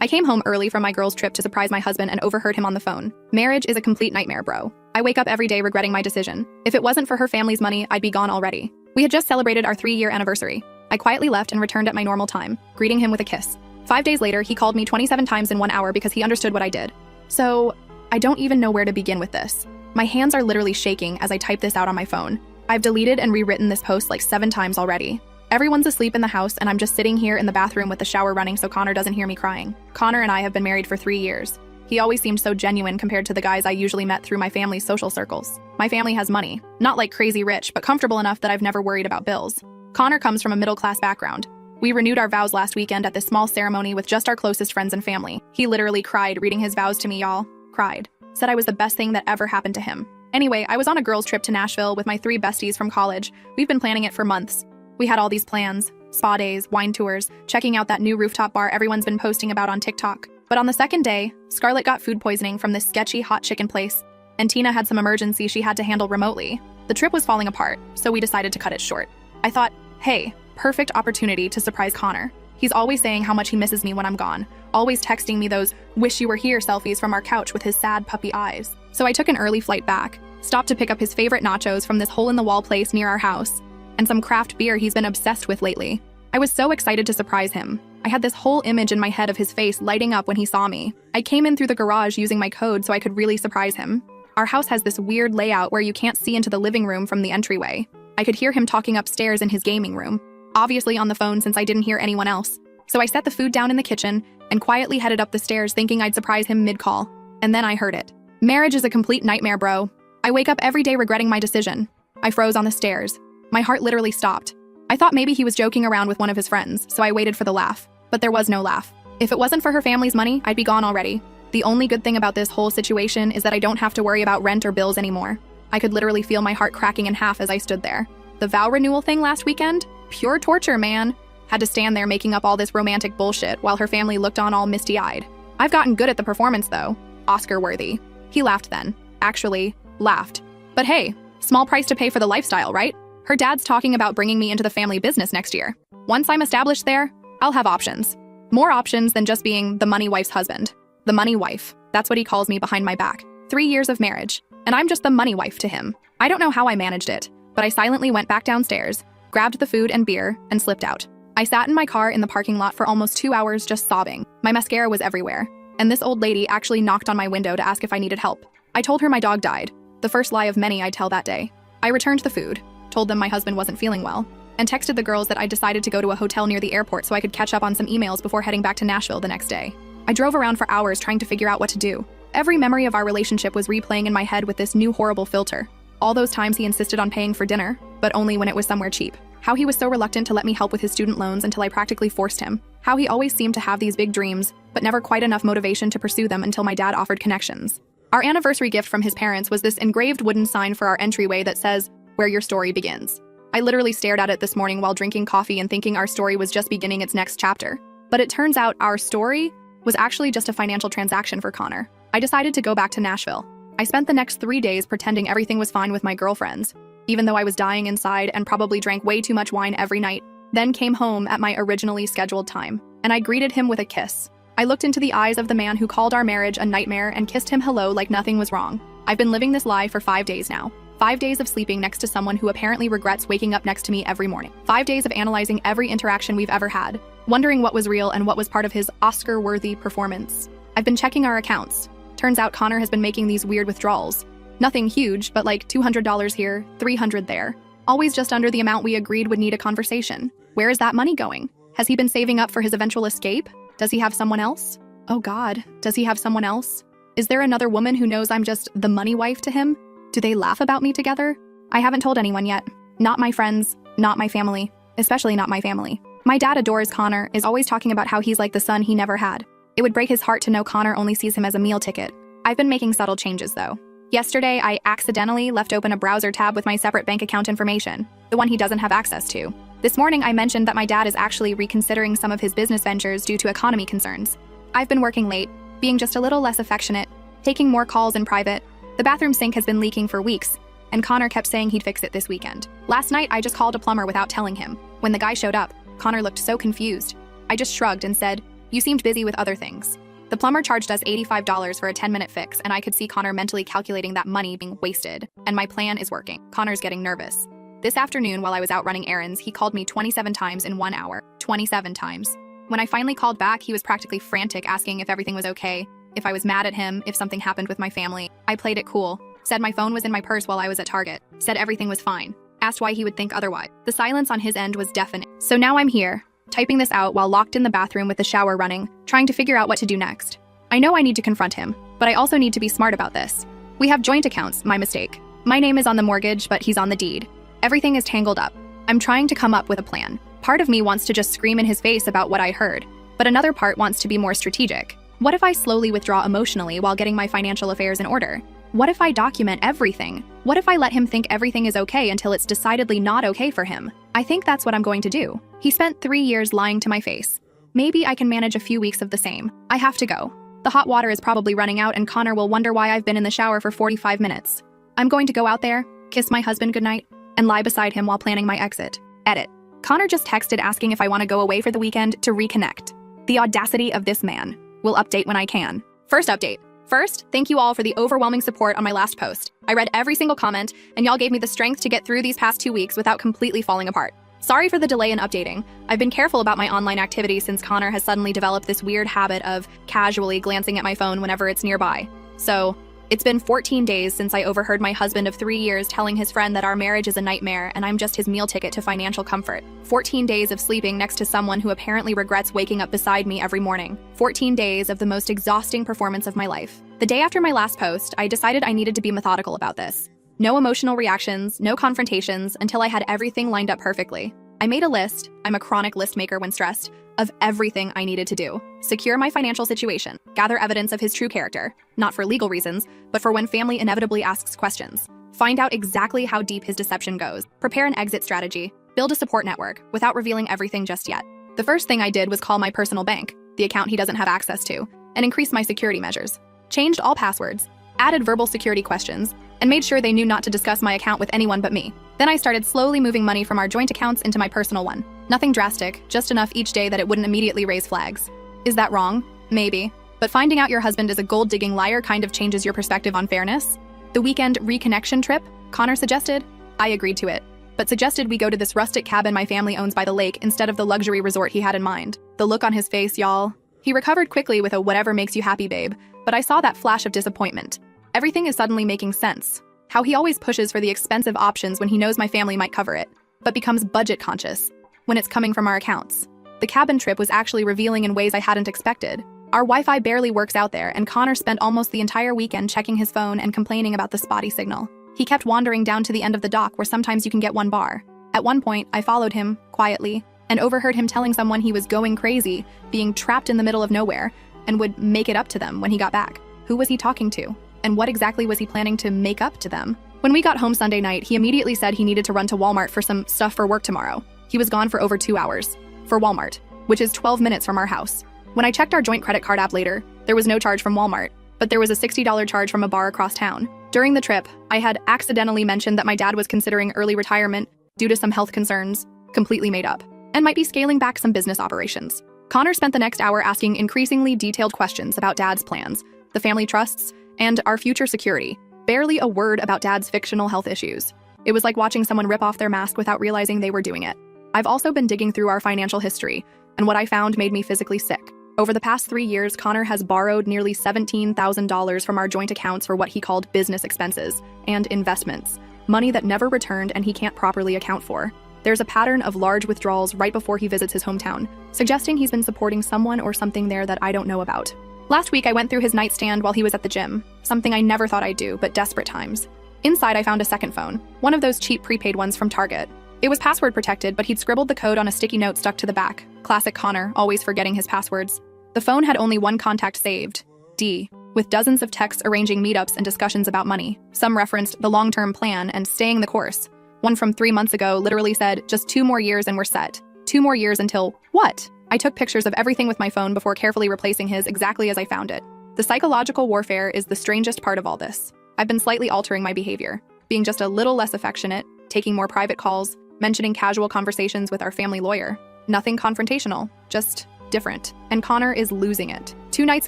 I came home early from my girls' trip to surprise my husband and overheard him on the phone. Marriage is a complete nightmare, bro. I wake up every day regretting my decision. If it wasn't for her family's money, I'd be gone already. We had just celebrated our 3-year anniversary. I quietly left and returned at my normal time, greeting him with a kiss. 5 days later, he called me 27 times in 1 hour because he understood what I did. So, I don't even know where to begin with this. My hands are literally shaking as I type this out on my phone. I've deleted and rewritten this post like 7 times already. Everyone's asleep in the house and I'm just sitting here in the bathroom with the shower running so Connor doesn't hear me crying. Connor and I have been married for 3 years. He always seemed so genuine compared to the guys I usually met through my family's social circles. My family has money. Not like crazy rich, but comfortable enough that I've never worried about bills. Connor comes from a middle-class background. We renewed our vows last weekend at this small ceremony with just our closest friends and family. He literally cried reading his vows to me, y'all. Cried. Said I was the best thing that ever happened to him. Anyway, I was on a girls' trip to Nashville with my 3 besties from college. We've been planning it for months. We had all these plans. Spa days, wine tours, checking out that new rooftop bar everyone's been posting about on TikTok. But on the second day, Scarlett got food poisoning from this sketchy hot chicken place, and Tina had some emergency she had to handle remotely. The trip was falling apart, so we decided to cut it short. I thought, hey, perfect opportunity to surprise Connor. He's always saying how much he misses me when I'm gone, always texting me those wish you were here selfies from our couch with his sad puppy eyes. So I took an early flight back, stopped to pick up his favorite nachos from this hole-in-the-wall place near our house, and some craft beer he's been obsessed with lately. I was so excited to surprise him. I had this whole image in my head of his face lighting up when he saw me. I came in through the garage using my code so I could really surprise him. Our house has this weird layout where you can't see into the living room from the entryway. I could hear him talking upstairs in his gaming room, obviously on the phone since I didn't hear anyone else. So I set the food down in the kitchen and quietly headed up the stairs thinking I'd surprise him mid-call. And then I heard it. Marriage is a complete nightmare, bro. I wake up every day regretting my decision. I froze on the stairs. My heart literally stopped. I thought maybe he was joking around with one of his friends, so I waited for the laugh. But there was no laugh. If it wasn't for her family's money, I'd be gone already. The only good thing about this whole situation is that I don't have to worry about rent or bills anymore. I could literally feel my heart cracking in half as I stood there. The vow renewal thing last weekend? Pure torture, man. Had to stand there making up all this romantic bullshit while her family looked on all misty-eyed. I've gotten good at the performance, though. Oscar-worthy. He laughed then. Actually, laughed. But hey, small price to pay for the lifestyle, right? Her dad's talking about bringing me into the family business next year. Once I'm established there, I'll have options. More options than just being the money wife's husband. The money wife. That's what he calls me behind my back. 3 years of marriage, and I'm just the money wife to him. I don't know how I managed it, but I silently went back downstairs, grabbed the food and beer, and slipped out. I sat in my car in the parking lot for almost 2 hours just sobbing. My mascara was everywhere, and this old lady actually knocked on my window to ask if I needed help. I told her my dog died, the first lie of many I'd tell that day. I returned the food, told them my husband wasn't feeling well, and texted the girls that I decided to go to a hotel near the airport so I could catch up on some emails before heading back to Nashville the next day. I drove around for hours trying to figure out what to do. Every memory of our relationship was replaying in my head with this new horrible filter. All those times he insisted on paying for dinner, but only when it was somewhere cheap. How he was so reluctant to let me help with his student loans until I practically forced him. How he always seemed to have these big dreams, but never quite enough motivation to pursue them until my dad offered connections. Our anniversary gift from his parents was this engraved wooden sign for our entryway that says, "Where your story begins." I literally stared at it this morning while drinking coffee and thinking our story was just beginning its next chapter. But it turns out our story was actually just a financial transaction for Connor. I decided to go back to Nashville. I spent the next 3 days pretending everything was fine with my girlfriends, even though I was dying inside and probably drank way too much wine every night, then came home at my originally scheduled time, and I greeted him with a kiss. I looked into the eyes of the man who called our marriage a nightmare and kissed him hello like nothing was wrong. I've been living this lie for 5 days now. 5 days of sleeping next to someone who apparently regrets waking up next to me every morning. 5 days of analyzing every interaction we've ever had, wondering what was real and what was part of his Oscar-worthy performance. I've been checking our accounts. Turns out Connor has been making these weird withdrawals. Nothing huge, but like $200 here, $300 there. Always just under the amount we agreed would need a conversation. Where is that money going? Has he been saving up for his eventual escape? Does he have someone else? Oh God, does he have someone else? Is there another woman who knows I'm just the money wife to him? Do they laugh about me together? I haven't told anyone yet. Not my friends, not my family, especially not my family. My dad adores Connor, is always talking about how he's like the son he never had. It would break his heart to know Connor only sees him as a meal ticket. I've been making subtle changes though. Yesterday, I accidentally left open a browser tab with my separate bank account information, the one he doesn't have access to. This morning, I mentioned that my dad is actually reconsidering some of his business ventures due to economy concerns. I've been working late, being just a little less affectionate, taking more calls in private. The bathroom sink has been leaking for weeks, and Connor kept saying he'd fix it this weekend. Last night, I just called a plumber without telling him. When the guy showed up, Connor looked so confused. I just shrugged and said, You seemed busy with other things. The plumber charged us $85 for a 10-minute fix, and I could see Connor mentally calculating that money being wasted. And my plan is working. Connor's getting nervous. This afternoon, while I was out running errands, he called me 27 times in 1 hour. 27 times. When I finally called back, he was practically frantic, asking if everything was okay, if I was mad at him, if something happened with my family. I played it cool. Said my phone was in my purse while I was at Target. Said everything was fine. Asked why he would think otherwise. The silence on his end was deafening. So now I'm here, typing this out while locked in the bathroom with the shower running, trying to figure out what to do next. I know I need to confront him, but I also need to be smart about this. We have joint accounts, my mistake. My name is on the mortgage, but he's on the deed. Everything is tangled up. I'm trying to come up with a plan. Part of me wants to just scream in his face about what I heard, but another part wants to be more strategic. What if I slowly withdraw emotionally while getting my financial affairs in order? What if I document everything? What if I let him think everything is okay until it's decidedly not okay for him? I think that's what I'm going to do. He spent 3 years lying to my face. Maybe I can manage a few weeks of the same. I have to go. The hot water is probably running out and Connor will wonder why I've been in the shower for 45 minutes. I'm going to go out there, kiss my husband goodnight, and lie beside him while planning my exit. Edit. Connor just texted asking if I want to go away for the weekend to reconnect. The audacity of this man. Will update when I can. First update. First, thank you all for the overwhelming support on my last post. I read every single comment, and y'all gave me the strength to get through these past 2 weeks without completely falling apart. Sorry for the delay in updating. I've been careful about my online activity since Connor has suddenly developed this weird habit of casually glancing at my phone whenever it's nearby. So, it's been 14 days since I overheard my husband of 3 years telling his friend that our marriage is a nightmare and I'm just his meal ticket to financial comfort. 14 days of sleeping next to someone who apparently regrets waking up beside me every morning. 14 days of the most exhausting performance of my life. The day after my last post, I decided I needed to be methodical about this. No emotional reactions, no confrontations, until I had everything lined up perfectly. I made a list, I'm a chronic list maker when stressed, of everything I needed to do. Secure my financial situation, gather evidence of his true character, not for legal reasons, but for when family inevitably asks questions. Find out exactly how deep his deception goes. Prepare an exit strategy. Build a support network, without revealing everything just yet. The first thing I did was call my personal bank, the account he doesn't have access to, and increase my security measures. Changed all passwords, added verbal security questions, and made sure they knew not to discuss my account with anyone but me. Then I started slowly moving money from our joint accounts into my personal one. Nothing drastic, just enough each day that it wouldn't immediately raise flags. Is that wrong? Maybe. But finding out your husband is a gold-digging liar kind of changes your perspective on fairness. The weekend reconnection trip, Connor suggested. I agreed to it, but suggested we go to this rustic cabin my family owns by the lake instead of the luxury resort he had in mind. The look on his face, y'all. He recovered quickly with a whatever makes you happy, babe, but I saw that flash of disappointment. Everything is suddenly making sense. How he always pushes for the expensive options when he knows my family might cover it, but becomes budget conscious when it's coming from our accounts. The cabin trip was actually revealing in ways I hadn't expected. Our Wi-Fi barely works out there, and Connor spent almost the entire weekend checking his phone and complaining about the spotty signal. He kept wandering down to the end of the dock where sometimes you can get 1 bar. At one point, I followed him, quietly, and overheard him telling someone he was going crazy, being trapped in the middle of nowhere, and would make it up to them when he got back. Who was he talking to? And what exactly was he planning to make up to them? When we got home Sunday night, he immediately said he needed to run to Walmart for some stuff for work tomorrow. He was gone for over 2 hours. For Walmart, which is 12 minutes from our house. When I checked our joint credit card app later, there was no charge from Walmart, but there was a $60 charge from a bar across town. During the trip, I had accidentally mentioned that my dad was considering early retirement due to some health concerns, completely made up, and might be scaling back some business operations. Connor spent the next hour asking increasingly detailed questions about dad's plans, the family trusts, and our future security. Barely a word about dad's fictional health issues. It was like watching someone rip off their mask without realizing they were doing it. I've also been digging through our financial history, and what I found made me physically sick. Over the past 3 years, Connor has borrowed nearly $17,000 from our joint accounts for what he called business expenses and investments, money that never returned and he can't properly account for. There's a pattern of large withdrawals right before he visits his hometown, suggesting he's been supporting someone or something there that I don't know about. Last week, I went through his nightstand while he was at the gym, something I never thought I'd do, but desperate times. Inside, I found a second phone, one of those cheap prepaid ones from Target. It was password protected, but he'd scribbled the code on a sticky note stuck to the back. Classic Connor, always forgetting his passwords. The phone had only one contact saved, D, with dozens of texts arranging meetups and discussions about money. Some referenced the long-term plan and staying the course. One from 3 months ago literally said, just 2 more years and we're set. 2 more years until what? I took pictures of everything with my phone before carefully replacing his exactly as I found it. The psychological warfare is the strangest part of all this. I've been slightly altering my behavior, being just a little less affectionate, taking more private calls, mentioning casual conversations with our family lawyer. Nothing confrontational, just different, and Connor is losing it. 2 nights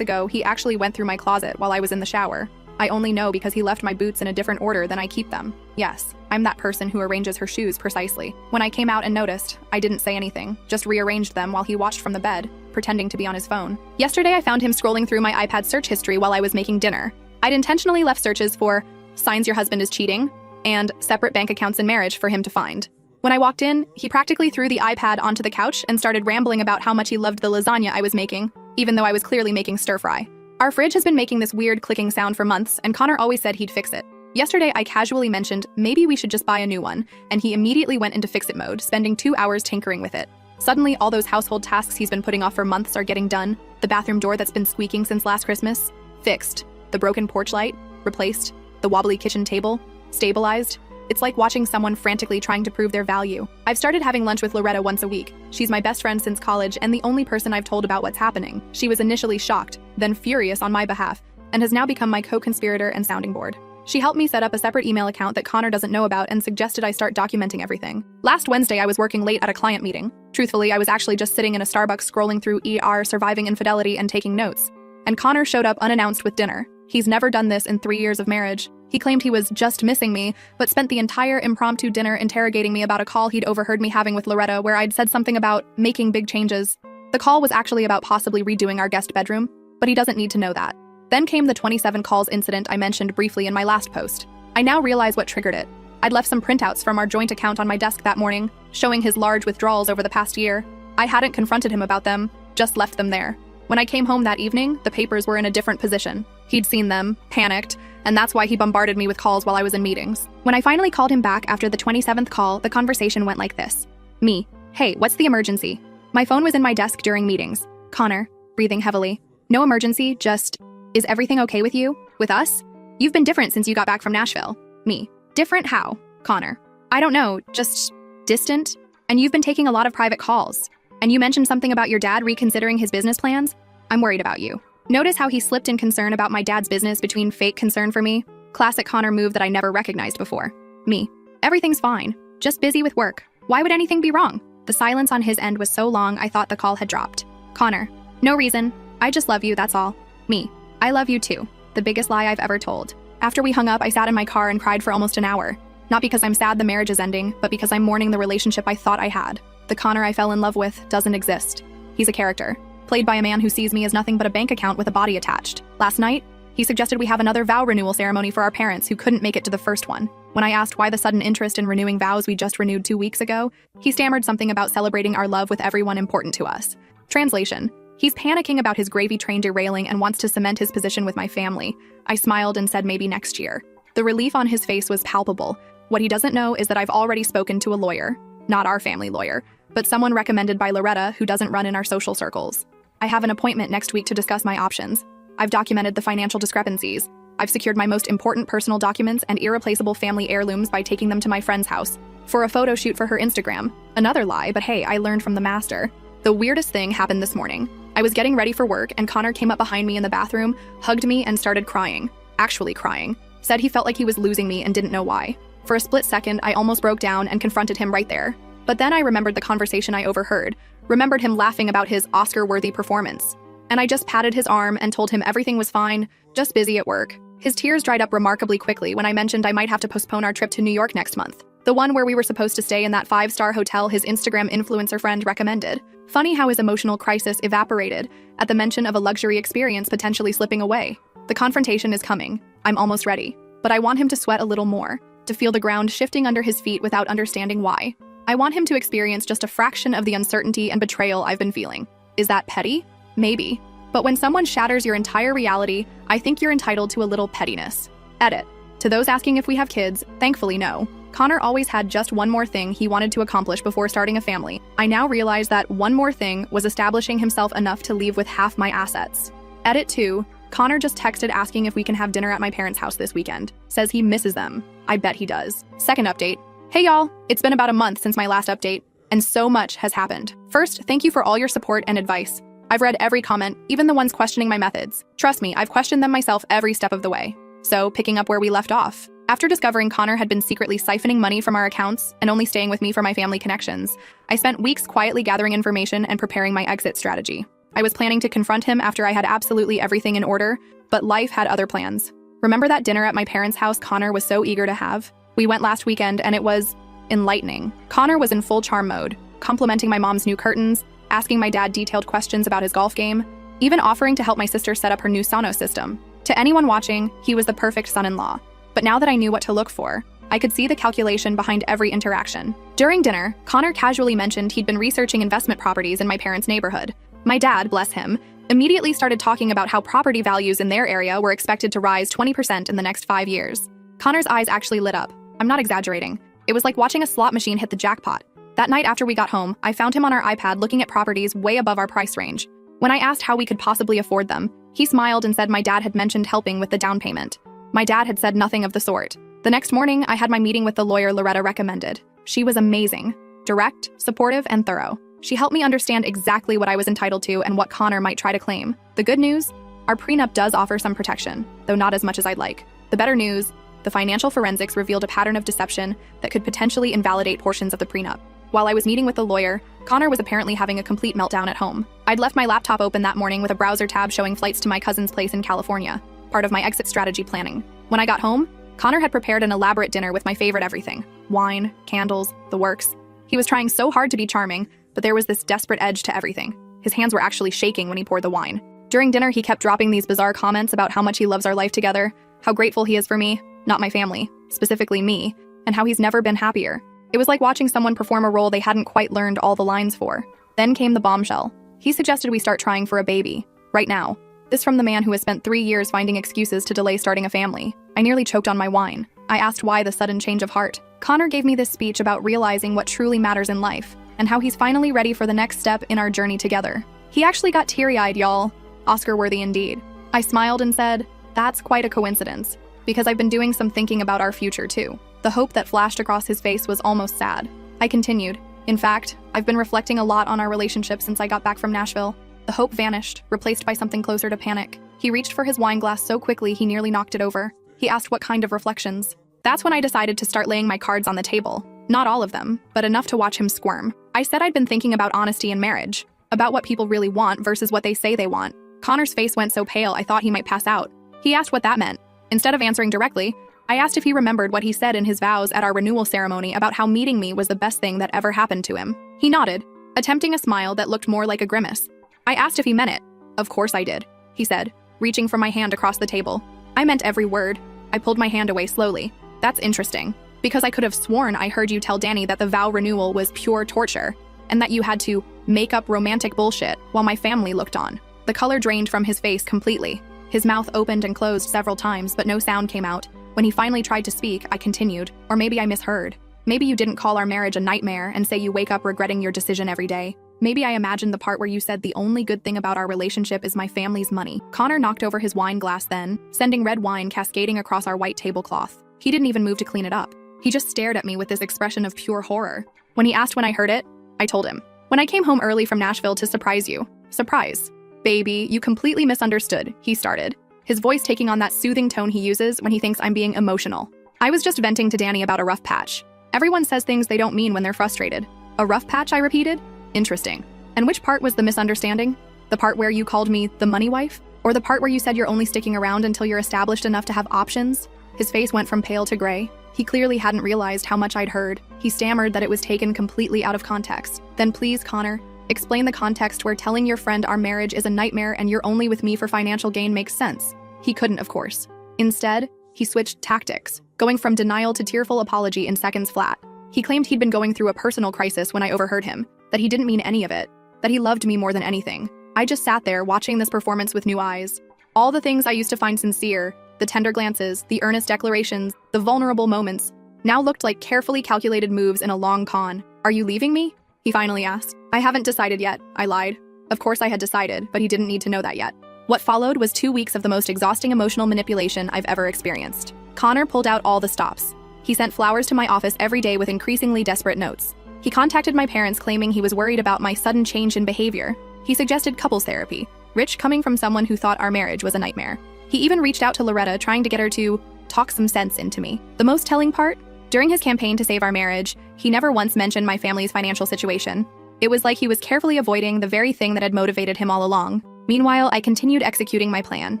ago, he actually went through my closet while I was in the shower. I only know because he left my boots in a different order than I keep them. Yes, I'm that person who arranges her shoes precisely. When I came out and noticed, I didn't say anything, just rearranged them while he watched from the bed, pretending to be on his phone. Yesterday, I found him scrolling through my iPad search history while I was making dinner. I'd intentionally left searches for signs your husband is cheating and separate bank accounts in marriage for him to find. When I walked in, he practically threw the iPad onto the couch and started rambling about how much he loved the lasagna I was making, even though I was clearly making stir-fry. Our fridge has been making this weird clicking sound for months, and Connor always said he'd fix it. Yesterday, I casually mentioned maybe we should just buy a new one, and he immediately went into fix-it mode, spending 2 hours tinkering with it. Suddenly, all those household tasks he's been putting off for months are getting done. The bathroom door that's been squeaking since last Christmas, fixed. The broken porch light, replaced. The wobbly kitchen table, stabilized. It's like watching someone frantically trying to prove their value. I've started having lunch with Loretta once a week. She's my best friend since college and the only person I've told about what's happening. She was initially shocked, then furious on my behalf, and has now become my co-conspirator and sounding board. She helped me set up a separate email account that Connor doesn't know about and suggested I start documenting everything. Last Wednesday, I was working late at a client meeting. Truthfully, I was actually just sitting in a Starbucks scrolling through Surviving Infidelity and taking notes. And Connor showed up unannounced with dinner. He's never done this in 3 years of marriage. He claimed he was just missing me, but spent the entire impromptu dinner interrogating me about a call he'd overheard me having with Loretta where I'd said something about making big changes. The call was actually about possibly redoing our guest bedroom, but he doesn't need to know that. Then came the 27 calls incident I mentioned briefly in my last post. I now realize what triggered it. I'd left some printouts from our joint account on my desk that morning, showing his large withdrawals over the past year. I hadn't confronted him about them, just left them there. When I came home that evening, the papers were in a different position. He'd seen them, panicked, and that's why he bombarded me with calls while I was in meetings. When I finally called him back after the 27th call, the conversation went like this. Me, hey, what's the emergency? My phone was in my desk during meetings. Connor, breathing heavily. No emergency, just, is everything okay with you? With us? You've been different since you got back from Nashville. Me, different how? Connor, I don't know, just distant? And you've been taking a lot of private calls. And you mentioned something about your dad reconsidering his business plans? I'm worried about you. Notice how he slipped in concern about my dad's business between fake concern for me? Classic Connor move that I never recognized before. Me. Everything's fine. Just busy with work. Why would anything be wrong? The silence on his end was so long I thought the call had dropped. Connor. No reason. I just love you, that's all. Me. I love you too. The biggest lie I've ever told. After we hung up, I sat in my car and cried for almost an hour. Not because I'm sad the marriage is ending, but because I'm mourning the relationship I thought I had. The Connor I fell in love with doesn't exist. He's a character. Played by a man who sees me as nothing but a bank account with a body attached. Last night, he suggested we have another vow renewal ceremony for our parents who couldn't make it to the first one. When I asked why the sudden interest in renewing vows we just renewed 2 weeks ago, he stammered something about celebrating our love with everyone important to us. Translation: he's panicking about his gravy train derailing and wants to cement his position with my family. I smiled and said maybe next year. The relief on his face was palpable. What he doesn't know is that I've already spoken to a lawyer. Not our family lawyer, but someone recommended by Loretta who doesn't run in our social circles. I have an appointment next week to discuss my options. I've documented the financial discrepancies. I've secured my most important personal documents and irreplaceable family heirlooms by taking them to my friend's house for a photo shoot for her Instagram. Another lie, but hey, I learned from the master. The weirdest thing happened this morning. I was getting ready for work and Connor came up behind me in the bathroom, hugged me and started crying. Actually crying. Said he felt like he was losing me and didn't know why. For a split second, I almost broke down and confronted him right there. But then I remembered the conversation I overheard, remembered him laughing about his Oscar-worthy performance. And I just patted his arm and told him everything was fine, just busy at work. His tears dried up remarkably quickly when I mentioned I might have to postpone our trip to New York next month. The one where we were supposed to stay in that 5-star hotel his Instagram influencer friend recommended. Funny how his emotional crisis evaporated at the mention of a luxury experience potentially slipping away. The confrontation is coming. I'm almost ready. But I want him to sweat a little more, to feel the ground shifting under his feet without understanding why. I want him to experience just a fraction of the uncertainty and betrayal I've been feeling. Is that petty? Maybe. But when someone shatters your entire reality, I think you're entitled to a little pettiness. Edit. To those asking if we have kids, thankfully no. Connor always had just one more thing he wanted to accomplish before starting a family. I now realize that one more thing was establishing himself enough to leave with half my assets. Edit 2. Connor just texted asking if we can have dinner at my parents' house this weekend. Says he misses them. I bet he does. Second update. Hey y'all, it's been about a month since my last update, and so much has happened. First, thank you for all your support and advice. I've read every comment, even the ones questioning my methods. Trust me, I've questioned them myself every step of the way. So, picking up where we left off. After discovering Connor had been secretly siphoning money from our accounts and only staying with me for my family connections, I spent weeks quietly gathering information and preparing my exit strategy. I was planning to confront him after I had absolutely everything in order, but life had other plans. Remember that dinner at my parents' house Connor was so eager to have? We went last weekend and it was enlightening. Connor was in full charm mode, complimenting my mom's new curtains, asking my dad detailed questions about his golf game, even offering to help my sister set up her new Sonos system. To anyone watching, he was the perfect son-in-law. But now that I knew what to look for, I could see the calculation behind every interaction. During dinner, Connor casually mentioned he'd been researching investment properties in my parents' neighborhood. My dad, bless him, immediately started talking about how property values in their area were expected to rise 20% in the next 5 years. Connor's eyes actually lit up. I'm not exaggerating. It was like watching a slot machine hit the jackpot. That night after we got home, I found him on our iPad looking at properties way above our price range. When I asked how we could possibly afford them, he smiled and said my dad had mentioned helping with the down payment. My dad had said nothing of the sort. The next morning, I had my meeting with the lawyer Loretta recommended. She was amazing, direct, supportive, and thorough. She helped me understand exactly what I was entitled to and what Connor might try to claim. The good news? Our prenup does offer some protection, though not as much as I'd like. The better news? The financial forensics revealed a pattern of deception that could potentially invalidate portions of the prenup. While I was meeting with the lawyer, Connor was apparently having a complete meltdown at home. I'd left my laptop open that morning with a browser tab showing flights to my cousin's place in California, part of my exit strategy planning. When I got home, Connor had prepared an elaborate dinner with my favorite everything: wine, candles, the works. He was trying so hard to be charming, but there was this desperate edge to everything. His hands were actually shaking when he poured the wine. During dinner, he kept dropping these bizarre comments about how much he loves our life together, how grateful he is for me, not my family, specifically me, and how he's never been happier. It was like watching someone perform a role they hadn't quite learned all the lines for. Then came the bombshell. He suggested we start trying for a baby, right now. This from the man who has spent 3 years finding excuses to delay starting a family. I nearly choked on my wine. I asked why the sudden change of heart. Connor gave me this speech about realizing what truly matters in life, and how he's finally ready for the next step in our journey together. He actually got teary-eyed, y'all. Oscar-worthy indeed. I smiled and said, that's quite a coincidence, because I've been doing some thinking about our future too. The hope that flashed across his face was almost sad. I continued, in fact, I've been reflecting a lot on our relationship since I got back from Nashville. The hope vanished, replaced by something closer to panic. He reached for his wine glass so quickly he nearly knocked it over. He asked what kind of reflections. That's when I decided to start laying my cards on the table. Not all of them, but enough to watch him squirm. I said I'd been thinking about honesty in marriage, about what people really want versus what they say they want. Connor's face went so pale I thought he might pass out. He asked what that meant. Instead of answering directly, I asked if he remembered what he said in his vows at our renewal ceremony about how meeting me was the best thing that ever happened to him. He nodded, attempting a smile that looked more like a grimace. I asked if he meant it. Of course I did, he said, reaching for my hand across the table. I meant every word. I pulled my hand away slowly. That's interesting, because I could have sworn I heard you tell Danny that the vow renewal was pure torture, and that you had to make up romantic bullshit while my family looked on. The color drained from his face completely. His mouth opened and closed several times, but no sound came out. When he finally tried to speak, I continued, or maybe I misheard. Maybe you didn't call our marriage a nightmare and say you wake up regretting your decision every day. Maybe I imagined the part where you said the only good thing about our relationship is my family's money. Connor knocked over his wine glass then, sending red wine cascading across our white tablecloth. He didn't even move to clean it up. He just stared at me with this expression of pure horror. When he asked when I heard it, I told him. When I came home early from Nashville to surprise you. Surprise. Baby, you completely misunderstood, he started, his voice taking on that soothing tone he uses when he thinks I'm being emotional. I was just venting to Danny about a rough patch. Everyone says things they don't mean when they're frustrated. A rough patch, I repeated? Interesting. And which part was the misunderstanding? The part where you called me the money wife? Or the part where you said you're only sticking around until you're established enough to have options? His face went from pale to gray. He clearly hadn't realized how much I'd heard. He stammered that it was taken completely out of context. Then please, Connor, explain the context where telling your friend our marriage is a nightmare and you're only with me for financial gain makes sense. He couldn't, of course. Instead, he switched tactics, going from denial to tearful apology in seconds flat. He claimed he'd been going through a personal crisis when I overheard him, that he didn't mean any of it, that he loved me more than anything. I just sat there watching this performance with new eyes. All the things I used to find sincere, the tender glances, the earnest declarations, the vulnerable moments, now looked like carefully calculated moves in a long con. Are you leaving me? He finally asked. I haven't decided yet, I lied. Of course I had decided, but he didn't need to know that yet. What followed was 2 weeks of the most exhausting emotional manipulation I've ever experienced. Connor pulled out all the stops. He sent flowers to my office every day with increasingly desperate notes. He contacted my parents claiming he was worried about my sudden change in behavior. He suggested couples therapy, rich coming from someone who thought our marriage was a nightmare. He even reached out to Loretta trying to get her to talk some sense into me. The most telling part? During his campaign to save our marriage, he never once mentioned my family's financial situation. It was like he was carefully avoiding the very thing that had motivated him all along. Meanwhile, I continued executing my plan.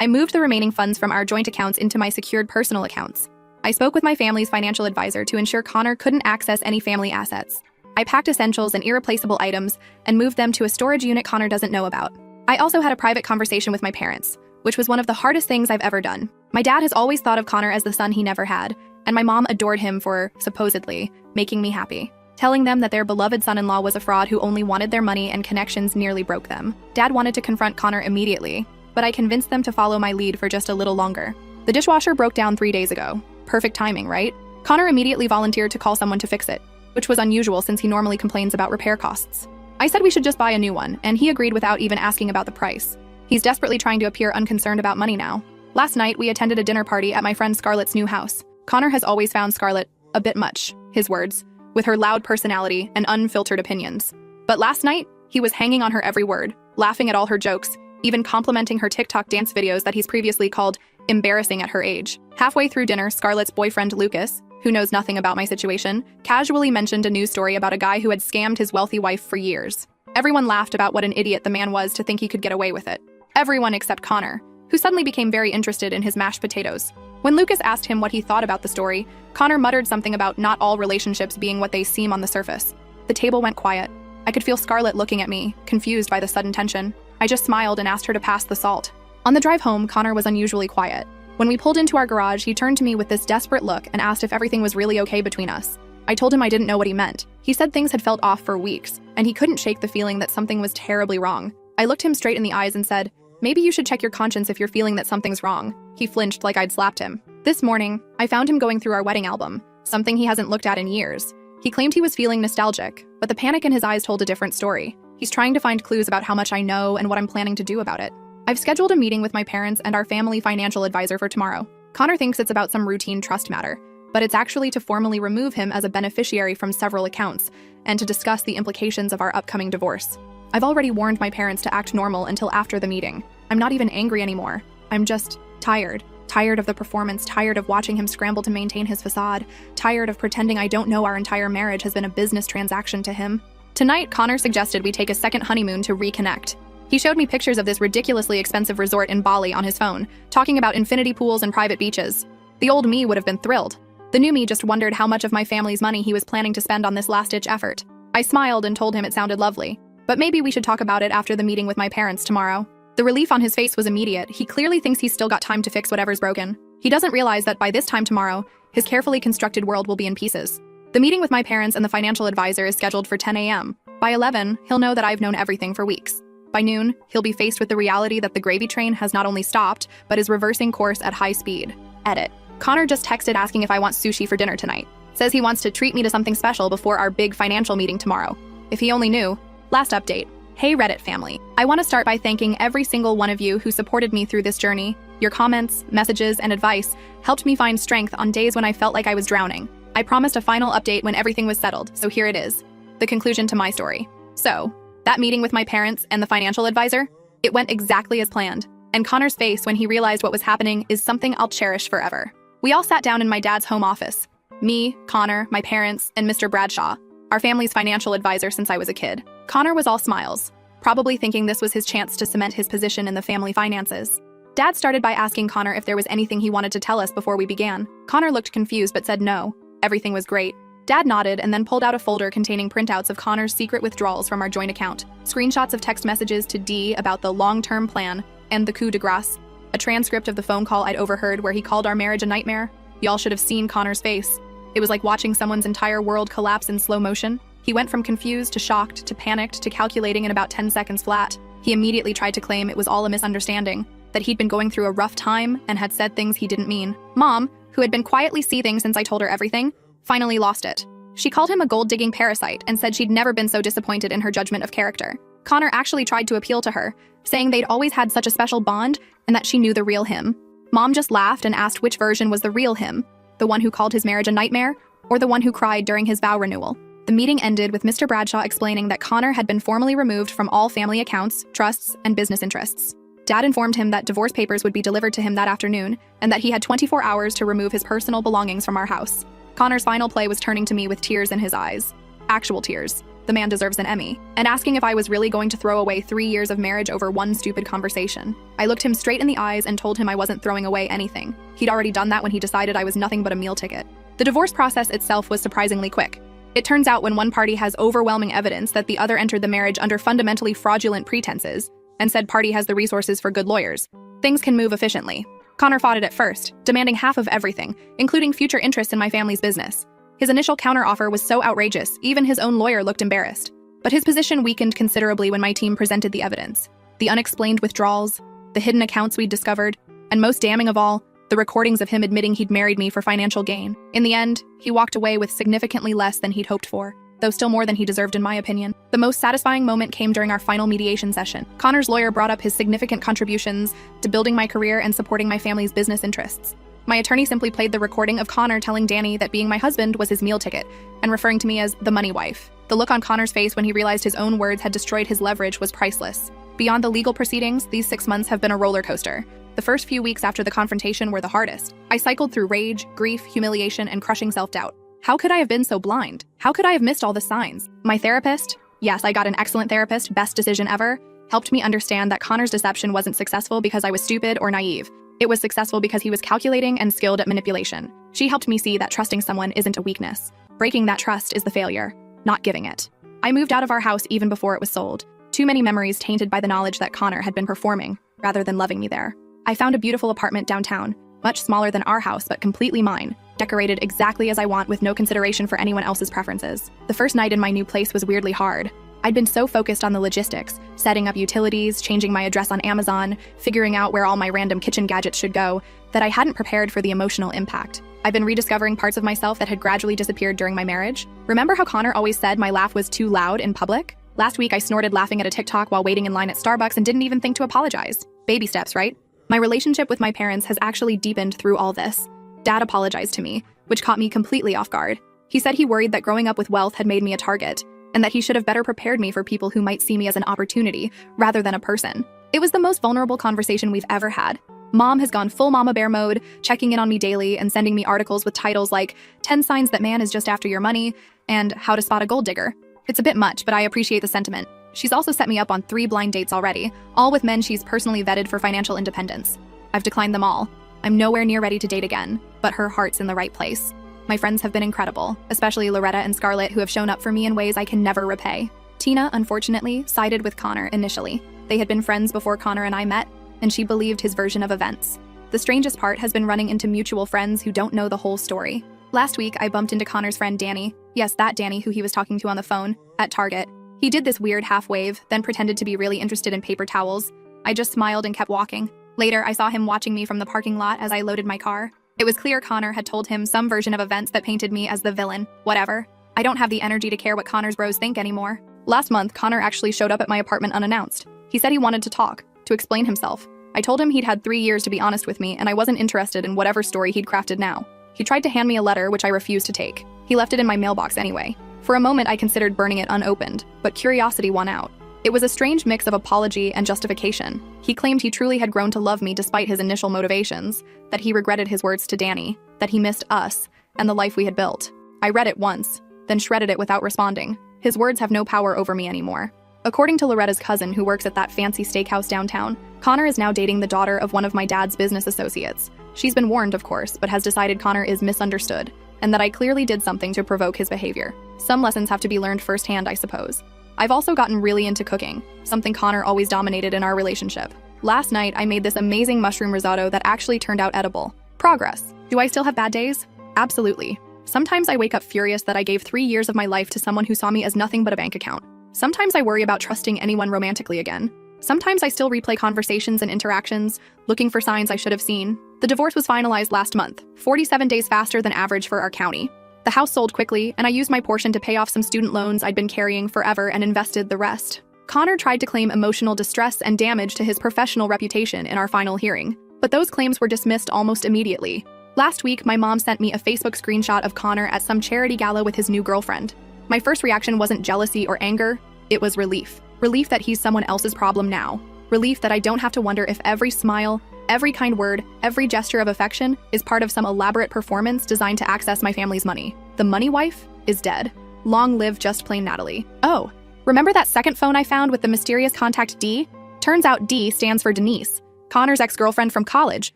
I moved the remaining funds from our joint accounts into my secured personal accounts. I spoke with my family's financial advisor to ensure Connor couldn't access any family assets. I packed essentials and irreplaceable items and moved them to a storage unit Connor doesn't know about. I also had a private conversation with my parents, which was one of the hardest things I've ever done. My dad has always thought of Connor as the son he never had, and my mom adored him for, supposedly, making me happy, telling them that their beloved son-in-law was a fraud who only wanted their money and connections nearly broke them. Dad wanted to confront Connor immediately, but I convinced them to follow my lead for just a little longer. The dishwasher broke down 3 days ago. Perfect timing, right? Connor immediately volunteered to call someone to fix it, which was unusual since he normally complains about repair costs. I said we should just buy a new one, and he agreed without even asking about the price. He's desperately trying to appear unconcerned about money now. Last night, we attended a dinner party at my friend Scarlett's new house. Connor has always found Scarlett a bit much, his words, with her loud personality and unfiltered opinions. But last night, he was hanging on her every word, laughing at all her jokes, even complimenting her TikTok dance videos that he's previously called embarrassing at her age. Halfway through dinner, Scarlett's boyfriend Lucas, who knows nothing about my situation, casually mentioned a news story about a guy who had scammed his wealthy wife for years. Everyone laughed about what an idiot the man was to think he could get away with it. Everyone except Connor, who suddenly became very interested in his mashed potatoes. When Lucas asked him what he thought about the story, Connor muttered something about not all relationships being what they seem on the surface. The table went quiet. I could feel Scarlett looking at me, confused by the sudden tension. I just smiled and asked her to pass the salt. On the drive home, Connor was unusually quiet. When we pulled into our garage, he turned to me with this desperate look and asked if everything was really okay between us. I told him I didn't know what he meant. He said things had felt off for weeks, and he couldn't shake the feeling that something was terribly wrong. I looked him straight in the eyes and said, "Maybe you should check your conscience if you're feeling that something's wrong." He flinched like I'd slapped him. This morning, I found him going through our wedding album, something he hasn't looked at in years. He claimed he was feeling nostalgic, but the panic in his eyes told a different story. He's trying to find clues about how much I know and what I'm planning to do about it. I've scheduled a meeting with my parents and our family financial advisor for tomorrow. Connor thinks it's about some routine trust matter, but it's actually to formally remove him as a beneficiary from several accounts and to discuss the implications of our upcoming divorce. I've already warned my parents to act normal until after the meeting. I'm not even angry anymore. I'm just tired. Tired of the performance, tired of watching him scramble to maintain his facade, tired of pretending I don't know our entire marriage has been a business transaction to him. Tonight, Connor suggested we take a second honeymoon to reconnect. He showed me pictures of this ridiculously expensive resort in Bali on his phone, talking about infinity pools and private beaches. The old me would have been thrilled. The new me just wondered how much of my family's money he was planning to spend on this last-ditch effort. I smiled and told him it sounded lovely, but maybe we should talk about it after the meeting with my parents tomorrow. The relief on his face was immediate. He clearly thinks he's still got time to fix whatever's broken. He doesn't realize that by this time tomorrow, his carefully constructed world will be in pieces. The meeting with my parents and the financial advisor is scheduled for 10 a.m. By 11, he'll know that I've known everything for weeks. By noon, he'll be faced with the reality that the gravy train has not only stopped, but is reversing course at high speed. Edit. Connor just texted asking if I want sushi for dinner tonight. Says he wants to treat me to something special before our big financial meeting tomorrow. If he only knew. Last update. Hey Reddit family. I want to start by thanking every single one of you who supported me through this journey. Your comments, messages, and advice helped me find strength on days when I felt like I was drowning. I promised a final update when everything was settled, so here it is. The conclusion to my story. So, that meeting with my parents and the financial advisor, it went exactly as planned. And Connor's face when he realized what was happening is something I'll cherish forever. We all sat down in my dad's home office. Me, Connor, my parents, and Mr. Bradshaw, our family's financial advisor since I was a kid. Connor was all smiles, probably thinking this was his chance to cement his position in the family finances. Dad started by asking Connor if there was anything he wanted to tell us before we began. Connor looked confused but said no. Everything was great. Dad nodded and then pulled out a folder containing printouts of Connor's secret withdrawals from our joint account, screenshots of text messages to Dee about the long-term plan and the coup de grace, a transcript of the phone call I'd overheard where he called our marriage a nightmare. Y'all should have seen Connor's face. It was like watching someone's entire world collapse in slow motion. He went from confused to shocked to panicked to calculating in about 10 seconds flat. He immediately tried to claim it was all a misunderstanding, that he'd been going through a rough time and had said things he didn't mean. Mom, who had been quietly seething since I told her everything, finally lost it. She called him a gold-digging parasite and said she'd never been so disappointed in her judgment of character. Connor actually tried to appeal to her, saying they'd always had such a special bond and that she knew the real him. Mom just laughed and asked which version was the real him, the one who called his marriage a nightmare or the one who cried during his vow renewal. The meeting ended with Mr. Bradshaw explaining that Connor had been formally removed from all family accounts, trusts, and business interests. Dad informed him that divorce papers would be delivered to him that afternoon and that he had 24 hours to remove his personal belongings from our house. Connor's final play was turning to me with tears in his eyes. Actual tears. The man deserves an Emmy. And asking if I was really going to throw away 3 years of marriage over one stupid conversation. I looked him straight in the eyes and told him I wasn't throwing away anything. He'd already done that when he decided I was nothing but a meal ticket. The divorce process itself was surprisingly quick. It turns out when one party has overwhelming evidence that the other entered the marriage under fundamentally fraudulent pretenses, and said party has the resources for good lawyers, things can move efficiently. Connor fought it at first, demanding half of everything, including future interest in my family's business. His initial counteroffer was so outrageous, even his own lawyer looked embarrassed. But his position weakened considerably when my team presented the evidence. The unexplained withdrawals, the hidden accounts we'd discovered, and most damning of all, the recordings of him admitting he'd married me for financial gain. In the end, he walked away with significantly less than he'd hoped for, though still more than he deserved in my opinion. The most satisfying moment came during our final mediation session. Connor's lawyer brought up his significant contributions to building my career and supporting my family's business interests. My attorney simply played the recording of Connor telling Danny that being my husband was his meal ticket and referring to me as the money wife. The look on Connor's face when he realized his own words had destroyed his leverage was priceless. Beyond the legal proceedings, these 6 months have been a roller coaster. The first few weeks after the confrontation were the hardest. I cycled through rage, grief, humiliation, and crushing self-doubt. How could I have been so blind? How could I have missed all the signs? My therapist, yes, I got an excellent therapist, best decision ever, helped me understand that Connor's deception wasn't successful because I was stupid or naive. It was successful because he was calculating and skilled at manipulation. She helped me see that trusting someone isn't a weakness. Breaking that trust is the failure, not giving it. I moved out of our house even before it was sold. Too many memories tainted by the knowledge that Connor had been performing, rather than loving me there. I found a beautiful apartment downtown, much smaller than our house but completely mine, decorated exactly as I want with no consideration for anyone else's preferences. The first night in my new place was weirdly hard. I'd been so focused on the logistics, setting up utilities, changing my address on Amazon, figuring out where all my random kitchen gadgets should go, that I hadn't prepared for the emotional impact. I've been rediscovering parts of myself that had gradually disappeared during my marriage. Remember how Connor always said my laugh was too loud in public? Last week I snorted laughing at a TikTok while waiting in line at Starbucks and didn't even think to apologize. Baby steps, right? My relationship with my parents has actually deepened through all this. Dad apologized to me, which caught me completely off guard. He said he worried that growing up with wealth had made me a target, and that he should have better prepared me for people who might see me as an opportunity rather than a person. It was the most vulnerable conversation we've ever had. Mom has gone full mama bear mode, checking in on me daily and sending me articles with titles like 10 signs that man is just after your money and how to spot a gold digger. It's a bit much, but I appreciate the sentiment. She's also set me up on 3 blind dates already, all with men she's personally vetted for financial independence. I've declined them all. I'm nowhere near ready to date again, but her heart's in the right place. My friends have been incredible, especially Loretta and Scarlett, who have shown up for me in ways I can never repay. Tina, unfortunately, sided with Connor initially. They had been friends before Connor and I met, and she believed his version of events. The strangest part has been running into mutual friends who don't know the whole story. Last week, I bumped into Connor's friend Danny, yes, that Danny who he was talking to on the phone, at Target. He did this weird half-wave, then pretended to be really interested in paper towels. I just smiled and kept walking. Later, I saw him watching me from the parking lot as I loaded my car. It was clear Connor had told him some version of events that painted me as the villain. Whatever. I don't have the energy to care what Connor's bros think anymore. Last month, Connor actually showed up at my apartment unannounced. He said he wanted to talk, to explain himself. I told him he'd had 3 years to be honest with me, and I wasn't interested in whatever story he'd crafted now. He tried to hand me a letter, which I refused to take. He left it in my mailbox anyway. For a moment, I considered burning it unopened, but curiosity won out. It was a strange mix of apology and justification. He claimed he truly had grown to love me despite his initial motivations, that he regretted his words to Danny, that he missed us, and the life we had built. I read it once, then shredded it without responding. His words have no power over me anymore. According to Loretta's cousin, who works at that fancy steakhouse downtown, Connor is now dating the daughter of one of my dad's business associates. She's been warned, of course, but has decided Connor is misunderstood, and that I clearly did something to provoke his behavior. Some lessons have to be learned firsthand, I suppose. I've also gotten really into cooking, something Connor always dominated in our relationship. Last night, I made this amazing mushroom risotto that actually turned out edible. Progress. Do I still have bad days? Absolutely. Sometimes I wake up furious that I gave 3 years of my life to someone who saw me as nothing but a bank account. Sometimes I worry about trusting anyone romantically again. Sometimes I still replay conversations and interactions, looking for signs I should have seen. The divorce was finalized last month, 47 days faster than average for our county. The house sold quickly, and I used my portion to pay off some student loans I'd been carrying forever and invested the rest. Connor tried to claim emotional distress and damage to his professional reputation in our final hearing, but those claims were dismissed almost immediately. Last week, my mom sent me a Facebook screenshot of Connor at some charity gala with his new girlfriend. My first reaction wasn't jealousy or anger, it was relief. Relief that he's someone else's problem now. Relief that I don't have to wonder if every smile, every kind word, every gesture of affection is part of some elaborate performance designed to access my family's money. The money wife is dead. Long live just plain Natalie. Oh, remember that second phone I found with the mysterious contact D? Turns out D stands for Denise, Connor's ex-girlfriend from college,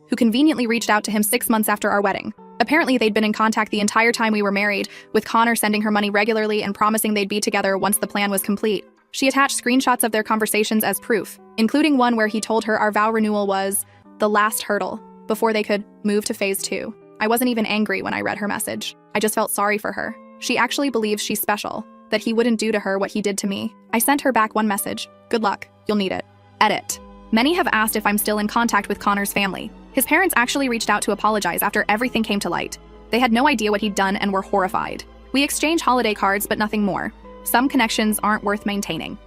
who conveniently reached out to him 6 months after our wedding. Apparently, they'd been in contact the entire time we were married, with Connor sending her money regularly and promising they'd be together once the plan was complete. She attached screenshots of their conversations as proof, including one where he told her our vow renewal was the last hurdle before they could move to phase 2. I wasn't even angry when I read her message. I just felt sorry for her. She actually believes she's special, that he wouldn't do to her what he did to me. I sent her back one message. Good luck. You'll need it. Edit. Many have asked if I'm still in contact with Connor's family. His parents actually reached out to apologize after everything came to light. They had no idea what he'd done and were horrified. We exchanged holiday cards, but nothing more. Some connections aren't worth maintaining.